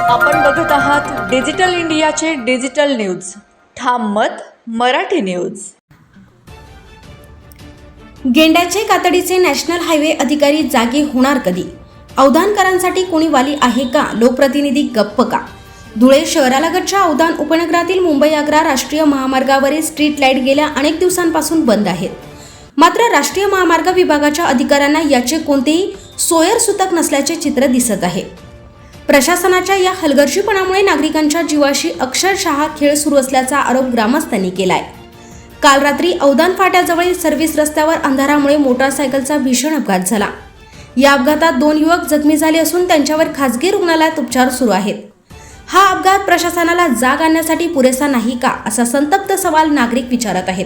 आपण बघत आहात डिजिटल इंडियाचे डिजिटल न्यूज. ठाम मत मराठी न्यूज. गेंड्याचे कातडीचे नॅशनल हायवे अधिकारी जागे होणार कधी? अवधानकरांसाठी कोणी वाली आहे का? लोकप्रतिनिधी गप्प का? धुळे शहरालगतच्या अवधान उपनगरातील मुंबई आग्रा राष्ट्रीय महामार्गावरील स्ट्रीट लाईट गेल्या अनेक दिवसांपासून बंद आहेत. मात्र राष्ट्रीय महामार्ग विभागाच्या अधिकाऱ्यांना याचे कोणतेही सोयरसूतक नसल्याचे चित्र दिसत आहे. प्रशासनाच्या या हलगर्जीपणामुळे नागरिकांच्या जीवाशी अक्षरशः खेळ सुरू असल्याचा आरोप ग्रामस्थांनी केलाय. काल रात्री अवधान फाट्याजवळील सर्व्हिस रस्त्यावर अंधारामुळे मोटारसायकलचा भीषण अपघात झाला. या अपघातात 2 युवक जखमी झाले असून त्यांच्यावर खासगी रुग्णालयात उपचार सुरू आहेत. हा अपघात प्रशासनाला जाग आणण्यासाठी पुरेसा नाही का, असा संतप्त सवाल नागरिक विचारत आहेत.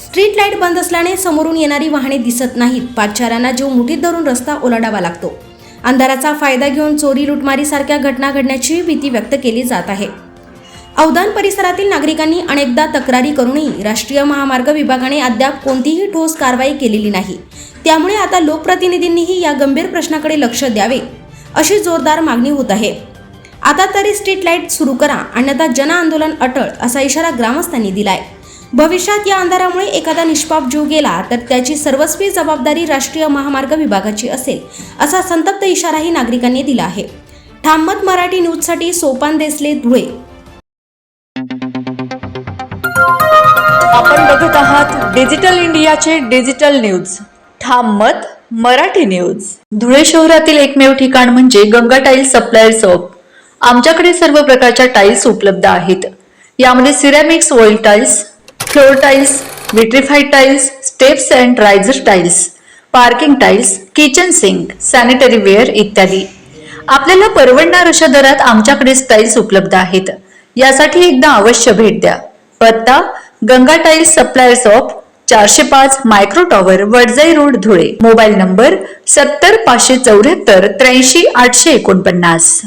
स्ट्रीट लाईट बंद असल्याने समोरून येणारी वाहने दिसत नाहीत. पादचाऱ्यांना जीव मुठीत धरून रस्ता ओलांडावा लागतो. अंधाराचा फायदा घेऊन चोरी लुटमारी सारख्या घटना घडण्याची भीती व्यक्त केली जात आहे. अवधान परिसरातील नागरिकांनी अनेकदा तक्रारी करूनही राष्ट्रीय महामार्ग विभागाने अद्याप कोणतीही ठोस कारवाई केलेली नाही. त्यामुळे आता लोकप्रतिनिधींनीही या गंभीर प्रश्नाकडे लक्ष द्यावे, अशी जोरदार मागणी होत आहे. आता तरी स्ट्रीट लाईट सुरू करा, अन्यथा जन आंदोलन अटळ, असा इशारा ग्रामस्थांनी दिलाय. भविष्यात या अंधारामुळे एखादा निष्पाप जीव गेला तर त्याची सर्वस्वी जबाबदारी राष्ट्रीय महामार्ग विभागाची असेल, असा संतप्त इशाराही नागरिकांनी दिला आहे. ठाम मत मराठी न्यूजसाठी सोपान देसले, धुळे. आपण बघत आहात डिजिटल इंडियाचे डिजिटल न्यूज. ठाम मत मराठी न्यूज. धुळे शहरातील एकमेव ठिकाण म्हणजे गंगा टाइल्स सप्लायर शॉप. आमच्याकडे सर्व प्रकारच्या टाइल्स उपलब्ध आहेत. यामध्ये ceramics, wall tiles, floor tiles, vitrified tiles, steps and riser tiles, parking tiles, kitchen sink, sanitary ware इत्यादी. आपल्याला परवडणार अशा दरात आमच्याकडे टाइल्स उपलब्ध आहेत. यासाठी एकदा अवश्य भेट द्या. पत्ता Ganga tiles supplier shop, 405 micro tower, Wadjai road, Dhule. Mobile number 70 574 83 849.